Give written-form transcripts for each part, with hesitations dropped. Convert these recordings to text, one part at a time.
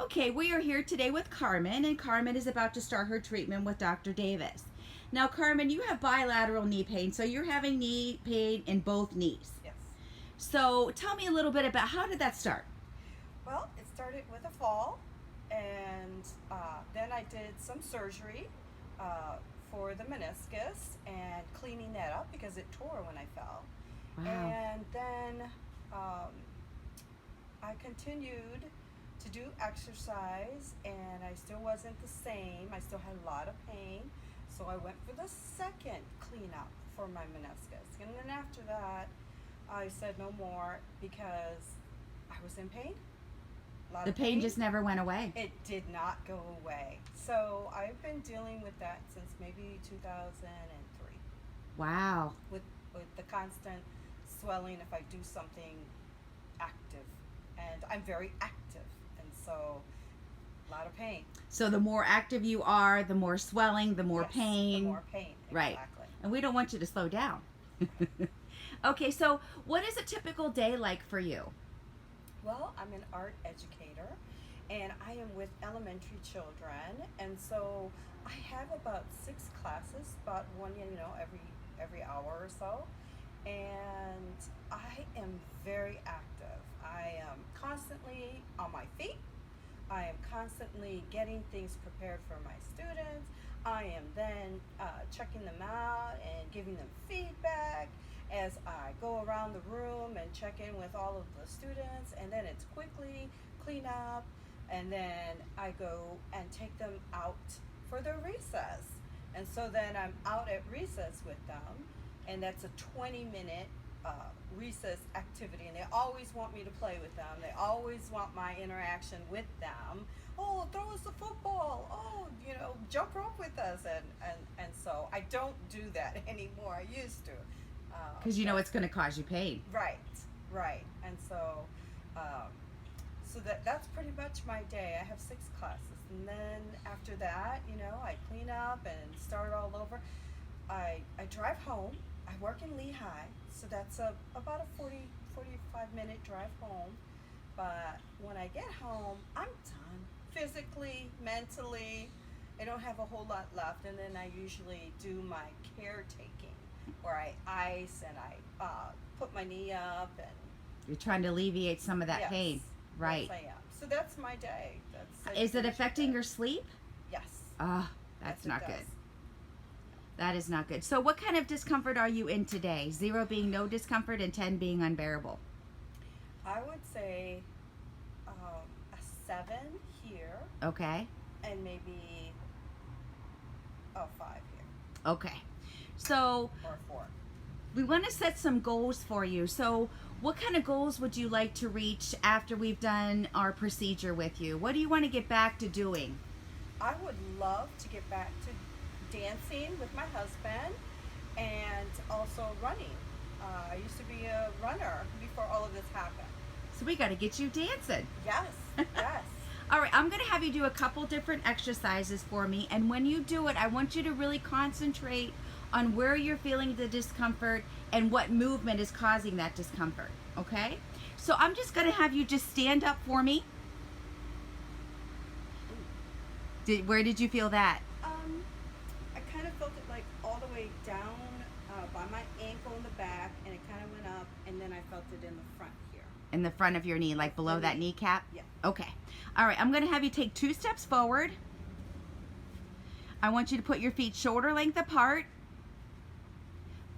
Okay, we are here today with Carmen, and Carmen is about to start her treatment with Dr. Davis. Now, Carmen, you have bilateral knee pain, so you're having knee pain in both knees. Yes. So tell me a little bit about how did that start? Well, it started with a fall, and then I did some surgery for the meniscus and cleaning that up because it tore when I fell. Wow. And then I continued to do exercise, and I still wasn't the same. I still had a lot of pain, so I went for the second cleanup for my meniscus. And then after that, I said no more because I was in pain. The pain just never went away. It did not go away. So I've been dealing with that since maybe 2003 Wow. with the constant swelling if I do something active. And I'm very active, and so a lot of pain. So the more active you are, the more swelling, the more Yes, pain. The more pain, Right. exactly. And we don't want you to slow down. Okay, so what is a typical day like for you? Well, I'm an art educator, and I am with elementary children, and so I have about 6 classes, about one, every hour or so, and I am very active. I am constantly on my feet. I am constantly getting things prepared for my students. I am then checking them out and giving them feedback as I go around the room and check in with all of the students, and then it's quickly clean up, and then I go and take them out for their recess. And so then I'm out at recess with them, and that's a 20-minute recess activity, and they always want me to play with them. They always want my interaction with them. Oh, throw us the football. Oh, jump rope with us. And so I don't do that anymore. I used to. Because you know it's going to cause you pain. Right. And so that's pretty much my day. I have 6 classes, and then after that, I clean up and start all over. I drive home. I work in Lehigh, so that's about a 45-minute drive home. But when I get home, I'm done. Physically, mentally, I don't have a whole lot left. And then I usually do my caretaking, where I ice and I put my knee up. And You're trying to alleviate some of that yes, pain. Right. Yes, I am. So that's my day. Is it affecting your sleep? Yes. That's Yes, not it good. does. That is not good. So what kind of discomfort are you in today? 0 being no discomfort and 10 being unbearable. I would say a 7 here. Okay. And maybe a 5 here. Okay. So Or 4. we want to set some goals for you. So what kind of goals would you like to reach after we've done our procedure with you? What do you want to get back to doing? I would love to get back to dancing with my husband and also running. I used to be a runner before all of this happened. So we got to get you dancing. Yes, yes. All right, I'm going to have you do a couple different exercises for me. And when you do it, I want you to really concentrate on where you're feeling the discomfort and what movement is causing that discomfort. Okay? So I'm just going to have you just stand up for me. Where did you feel that? I kind of felt it like all the way down by my ankle in the back, and it kind of went up, and then I felt it in the front here. In the front of your knee, like below that kneecap? Yeah. Okay. All right, I'm going to have you take 2 steps forward. I want you to put your feet shoulder length apart.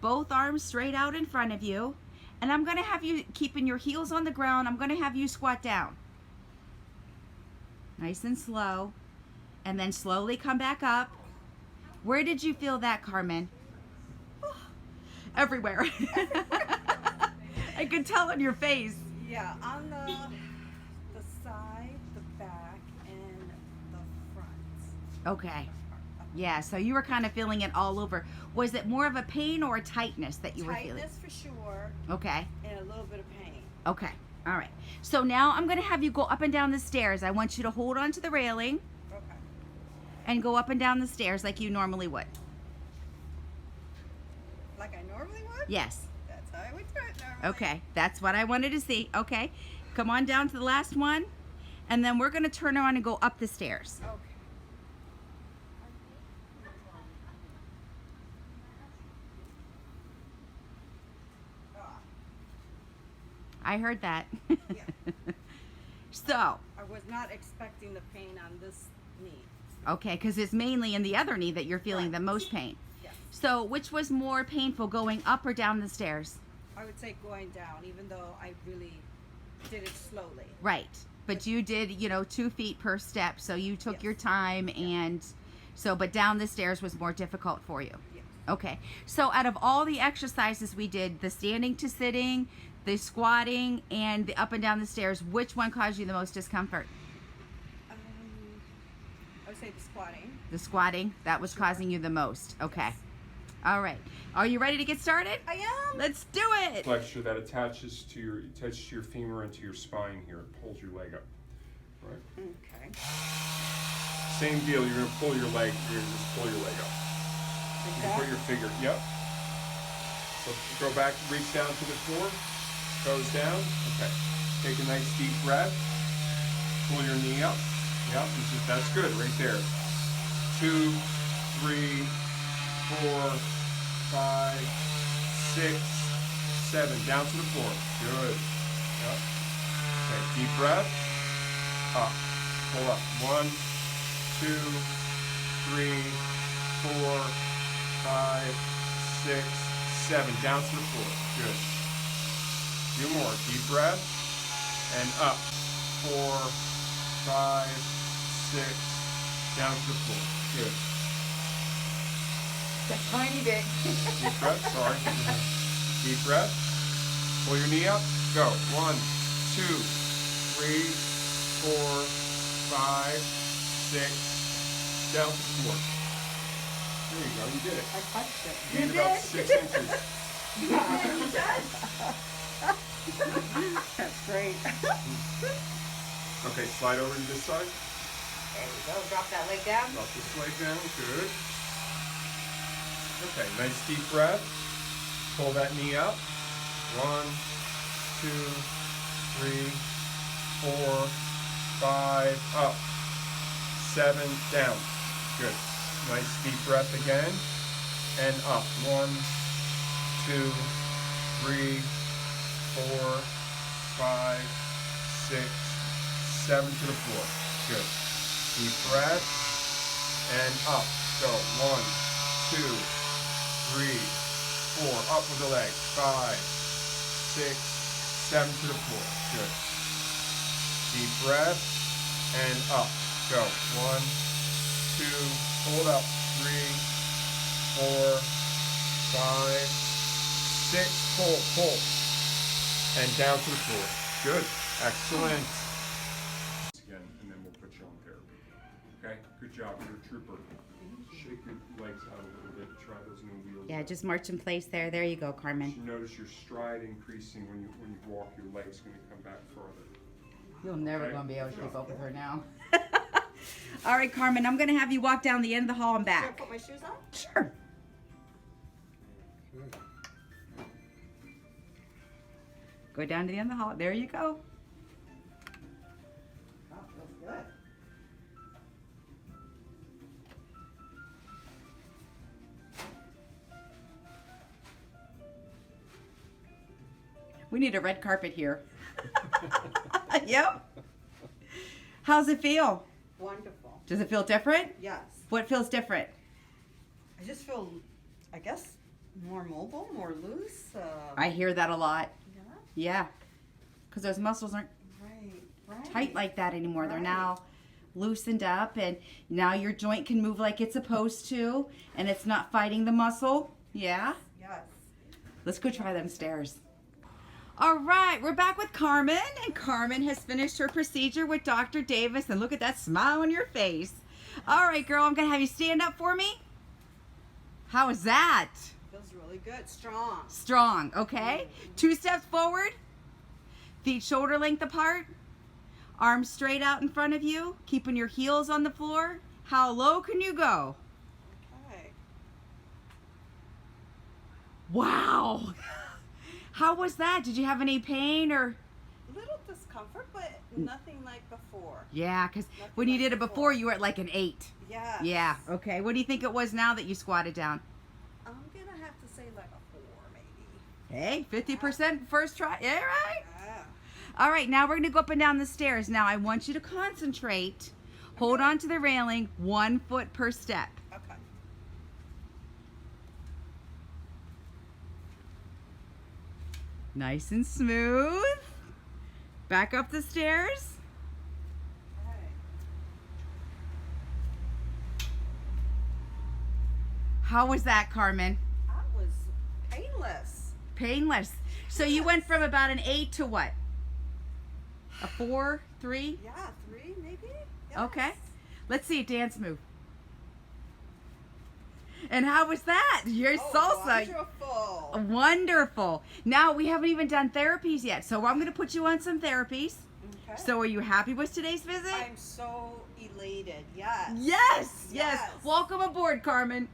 Both arms straight out in front of you. And I'm going to have you keeping your heels on the ground. I'm going to have you squat down. Nice and slow. And then slowly come back up. Where did you feel that, Carmen? Everywhere. I could tell on your face. Yeah, on the side, the back, and the front. Okay. Yeah, so you were kind of feeling it all over. Was it more of a pain or a tightness that you were feeling? Tightness for sure. Okay. And a little bit of pain. Okay. All right. So now I'm going to have you go up and down the stairs. I want you to hold on to the railing. Okay. And go up and down the stairs like you normally would. Like I normally would? Yes. That's how I would do it normally. Okay. That's what I wanted to see. Okay. Come on down to the last one. And then we're gonna turn around and go up the stairs. Okay. Ah, I heard that. yeah. So, I was not expecting the pain on this knee. okay, because it's mainly in the other knee that you're feeling Right. the most pain. Yes. So, which was more painful, going up or down the stairs? I would say going down, even though I really did it slowly. Right. But you did, 2 feet per step, so you took Yes. your time, and so, but down the stairs was more difficult for you. Yes. Okay. So, out of all the exercises we did, the standing to sitting, the squatting, and the up and down the stairs, which one caused you the most discomfort? I would say the squatting. The squatting, that was causing you the most. Okay. All right. Are you ready to get started? I am. Let's do it. Flexure that attaches to your femur and to your spine here. It pulls your leg up. Right. Okay. Same deal. You're gonna pull your leg. You're gonna just pull your leg up. Like You that? put your finger. Yep. So go back. Reach down to the floor. Toes down. Okay. Take a nice deep breath. Pull your knee up. Yep. That's good. Right there. 2, 3, 4, 5, 6, 7. Down to the floor. Good. Yep. Okay, deep breath. Up. Pull up. 1, 2, 3, 4, 5, 6, 7. Down to the floor. Good. Few more. Deep breath. And up. 4, 5, 6. Down to the floor. Good. That's tiny bit. Deep breath, sorry. Deep breath. Pull your knee up. Go. 1, 2, 3, 4, 5, 6. Down to the floor. There you go. You did it. I touched it. You gained about 6 inches. That's great. Okay, slide over to this side. There you go. Drop that leg down. Drop this leg down. Good. Okay, nice deep breath. Pull that knee up. 1, 2, 3, 4, 5, up. 7, down. Good. Nice deep breath again. And up. 1, 2, 3, 4, 5, 6, 7 to the floor. Good. Deep breath. And up. Go. 1, 2, 3, 4. Up with the leg. 5, 6, 7 to the floor. Good. Deep breath. And up. Go. 1, 2. Hold up. 3, 4, 5, 6. Pull. Pull. And down to the floor. Good. Excellent. Again, and then we'll put you on therapy. Okay? Good job. You're a trooper. Shake your legs out a little bit. Try those new wheels. Yeah, just march in place there. There you go, Carmen. You notice your stride increasing when you walk. Your leg's going to come back farther. You're never Okay. going to be able to Good keep job. up with her now. All right, Carmen, I'm going to have you walk down the end of the hall and Should I back. put my shoes on? Sure. Go down to the end of the hall. There you go. Oh, feels good. We need a red carpet here. Yep. How's it feel? Wonderful. Does it feel different? Yes. What feels different? I just feel, I guess, more mobile, more loose. I hear that a lot. Yeah. Yeah. Because those muscles aren't Right. tight like that anymore. They're Right. now loosened up, and now your joint can move like it's supposed to, and it's not fighting the muscle. Yeah? Yes. Let's go try them stairs. All right, we're back with Carmen, and Carmen has finished her procedure with Dr. Davis, and look at that smile on your face. All right, girl, I'm going to have you stand up for me. How is that? Feels really good. Strong. Strong, okay? 2 steps forward, feet shoulder length apart, arms straight out in front of you, keeping your heels on the floor. How low can you go? Okay. Wow. How was that? Did you have any pain or? little discomfort, but nothing like before. Yeah, because Nothing when you like did it before, you were at like an 8. Yeah. Yeah, okay. What do you think it was now that you squatted down? I'm gonna have to say like a 4, maybe. Hey, 50% first try. Yeah, right? Yeah. All right, now we're going to go up and down the stairs. Now I want you to concentrate. Hold on to the railing, 1 foot per step. Okay. Nice and smooth. Back up the stairs. Okay. How was that, Carmen? That was painless. Painless. So you went from about an 8 to what? A 4, 3? Yeah, 3 maybe. Yes. Okay. Let's see a dance move. And how was that? Your salsa. Wonderful. Wonderful. Now we haven't even done therapies yet, so I'm going to put you on some therapies. Okay. So are you happy with today's visit? I'm so elated. Yes. Yes, yes. Yes. Welcome aboard, Carmen.